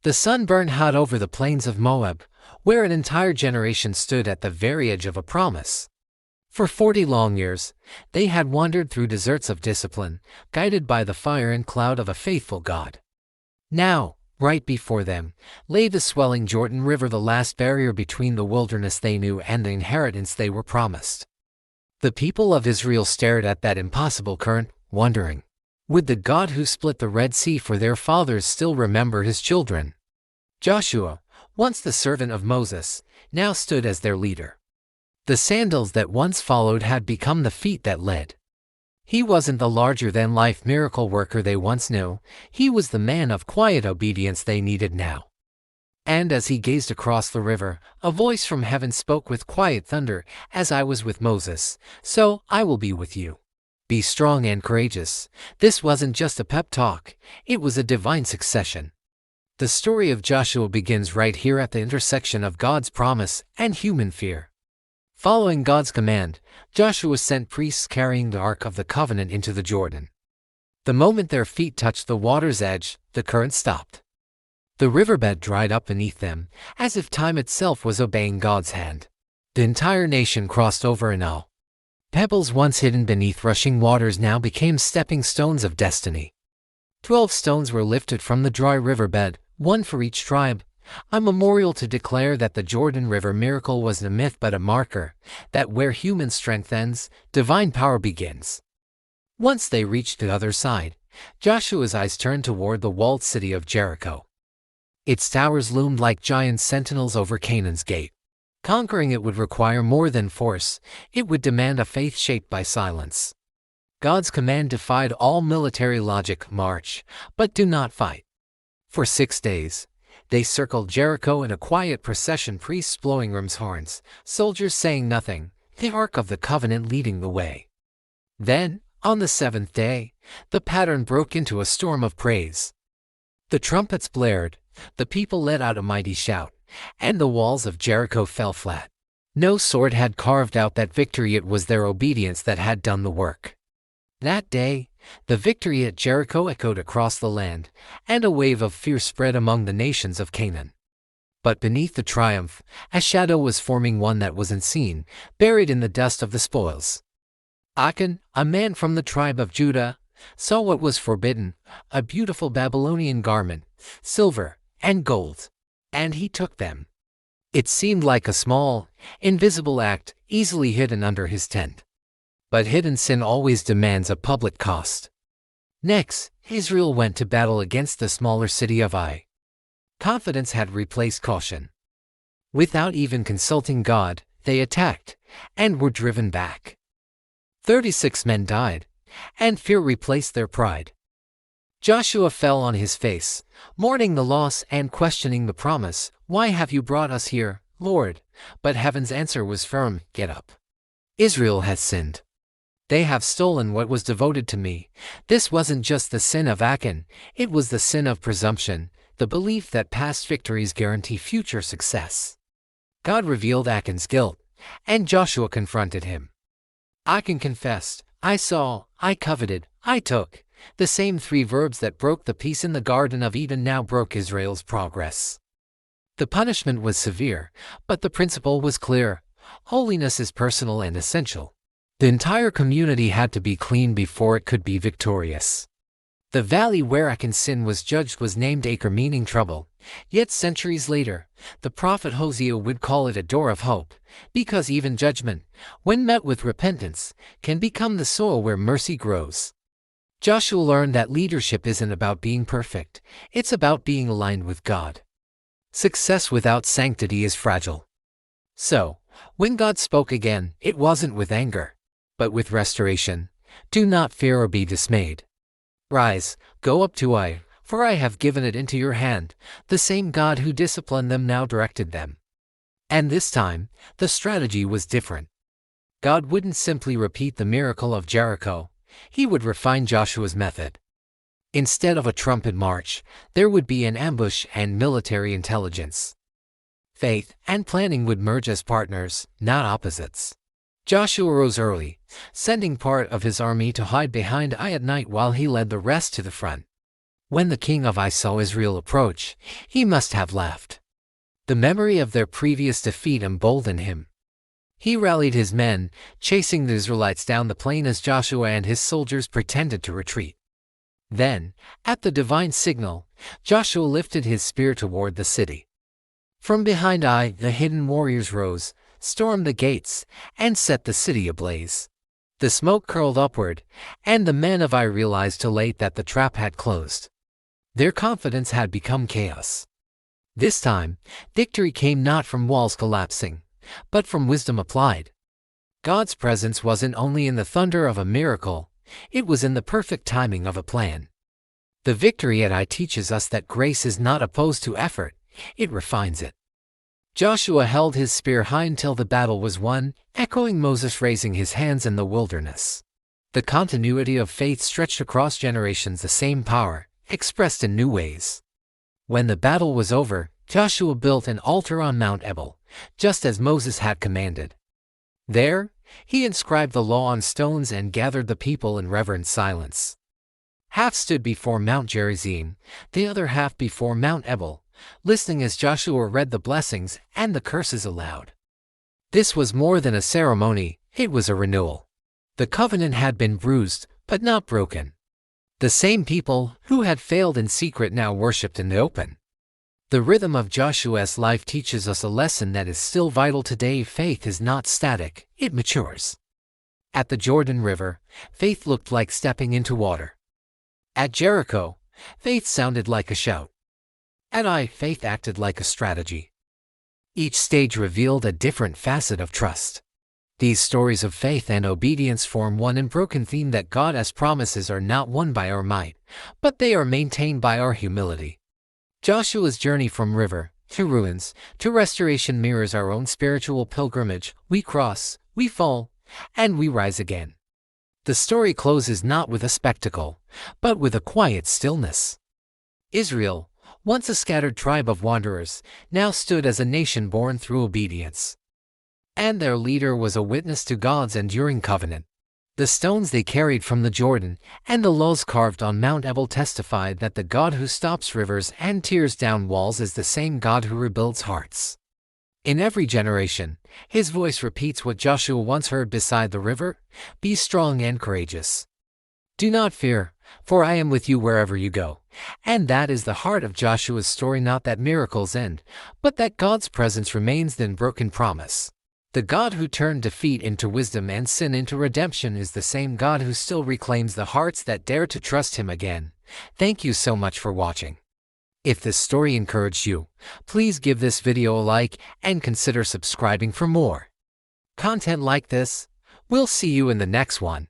The sun burned hot over the plains of Moab, where an entire generation stood at the very edge of a promise. For 40 long years, they had wandered through deserts of discipline, guided by the fire and cloud of a faithful God. Now, right before them, lay the swelling Jordan River, the last barrier between the wilderness they knew and the inheritance they were promised. The people of Israel stared at that impossible current, wondering, would the God who split the Red Sea for their fathers still remember his children? Joshua, once the servant of Moses, now stood as their leader. The sandals that once followed had become the feet that led. He wasn't the larger-than-life miracle worker they once knew, he was the man of quiet obedience they needed now. And as he gazed across the river, a voice from heaven spoke with quiet thunder, "As I was with Moses, so I will be with you. Be strong and courageous." This wasn't just a pep talk, it was a divine succession. The story of Joshua begins right here at the intersection of God's promise and human fear. Following God's command, Joshua sent priests carrying the Ark of the Covenant into the Jordan. The moment their feet touched the water's edge, the current stopped. The riverbed dried up beneath them, as if time itself was obeying God's hand. The entire nation crossed over in awe. Pebbles once hidden beneath rushing waters now became stepping stones of destiny. 12 stones were lifted from the dry riverbed, one for each tribe, a memorial to declare that the Jordan River miracle wasn't a myth but a marker, that where human strength ends, divine power begins. Once they reached the other side, Joshua's eyes turned toward the walled city of Jericho. Its towers loomed like giant sentinels over Canaan's gate. Conquering it would require more than force, it would demand a faith shaped by silence. God's command defied all military logic: march, but do not fight. For 6 days, they circled Jericho in a quiet procession, priests blowing ram's horns, soldiers saying nothing, the Ark of the Covenant leading the way. Then, on the 7th day, the pattern broke into a storm of praise. The trumpets blared, the people let out a mighty shout, and the walls of Jericho fell flat. No sword had carved out that victory, it was their obedience that had done the work. That day, the victory at Jericho echoed across the land, and a wave of fear spread among the nations of Canaan. But beneath the triumph, a shadow was forming, one that wasn't seen, buried in the dust of the spoils. Achan, a man from the tribe of Judah, saw what was forbidden, a beautiful Babylonian garment, silver and gold, and he took them. It seemed like a small, invisible act, easily hidden under his tent. But hidden sin always demands a public cost. Next, Israel went to battle against the smaller city of Ai. Confidence had replaced caution. Without even consulting God, they attacked, and were driven back. 36 men died, and fear replaced their pride. Joshua fell on his face, mourning the loss and questioning the promise. "Why have you brought us here, Lord?" But heaven's answer was firm: "Get up. Israel has sinned. They have stolen what was devoted to me." This wasn't just the sin of Achan, it was the sin of presumption, the belief that past victories guarantee future success. God revealed Achan's guilt, and Joshua confronted him. Achan confessed, "I saw, I coveted, I took." The same 3 verbs that broke the peace in the Garden of Eden now broke Israel's progress. The punishment was severe, but the principle was clear: holiness is personal and essential. The entire community had to be clean before it could be victorious. The valley where Achan's sin was judged was named Acre, meaning trouble. Yet centuries later, the prophet Hosea would call it a door of hope, because even judgment, when met with repentance, can become the soil where mercy grows. Joshua learned that leadership isn't about being perfect, it's about being aligned with God. Success without sanctity is fragile. So, when God spoke again, it wasn't with anger, but with restoration. "Do not fear or be dismayed. Rise, go up to Ai, for I have given it into your hand." The same God who disciplined them now directed them. And this time, the strategy was different. God wouldn't simply repeat the miracle of Jericho, he would refine Joshua's method. Instead of a trumpet march, there would be an ambush and military intelligence. Faith and planning would merge as partners, not opposites. Joshua rose early, sending part of his army to hide behind Ai at night while he led the rest to the front. When the king of Ai saw Israel approach, he must have laughed. The memory of their previous defeat emboldened him. He rallied his men, chasing the Israelites down the plain as Joshua and his soldiers pretended to retreat. Then, at the divine signal, Joshua lifted his spear toward the city. From behind Ai, the hidden warriors rose, stormed the gates, and set the city ablaze. The smoke curled upward, and the men of Ai realized too late that the trap had closed. Their confidence had become chaos. This time, victory came not from walls collapsing, but from wisdom applied. God's presence wasn't only in the thunder of a miracle, it was in the perfect timing of a plan. The victory at Ai teaches us that grace is not opposed to effort, it refines it. Joshua held his spear high until the battle was won, echoing Moses raising his hands in the wilderness. The continuity of faith stretched across generations, the same power, expressed in new ways. When the battle was over, Joshua built an altar on Mount Ebal, just as Moses had commanded. There, he inscribed the law on stones and gathered the people in reverent silence. Half stood before Mount Gerizim, the other half before Mount Ebal, listening as Joshua read the blessings and the curses aloud. This was more than a ceremony, it was a renewal. The covenant had been bruised, but not broken. The same people who had failed in secret now worshipped in the open. The rhythm of Joshua's life teaches us a lesson that is still vital today. Faith is not static, it matures. At the Jordan River, faith looked like stepping into water. At Jericho, faith sounded like a shout. At Ai, faith acted like a strategy. Each stage revealed a different facet of trust. These stories of faith and obedience form one unbroken theme that God's promises are not won by our might, but they are maintained by our humility. Joshua's journey from river to ruins to restoration mirrors our own spiritual pilgrimage. We cross, we fall, and we rise again. The story closes not with a spectacle, but with a quiet stillness. Israel, once a scattered tribe of wanderers, now stood as a nation born through obedience. And their leader was a witness to God's enduring covenant. The stones they carried from the Jordan and the laws carved on Mount Ebal testified that the God who stops rivers and tears down walls is the same God who rebuilds hearts. In every generation, his voice repeats what Joshua once heard beside the river: "Be strong and courageous. Do not fear, for I am with you wherever you go." And that is the heart of Joshua's story, not that miracles end, but that God's presence remains the unbroken promise. The God who turned defeat into wisdom and sin into redemption is the same God who still reclaims the hearts that dare to trust him again. Thank you so much for watching. If this story encouraged you, please give this video a like and consider subscribing for more content like this. We'll see you in the next one.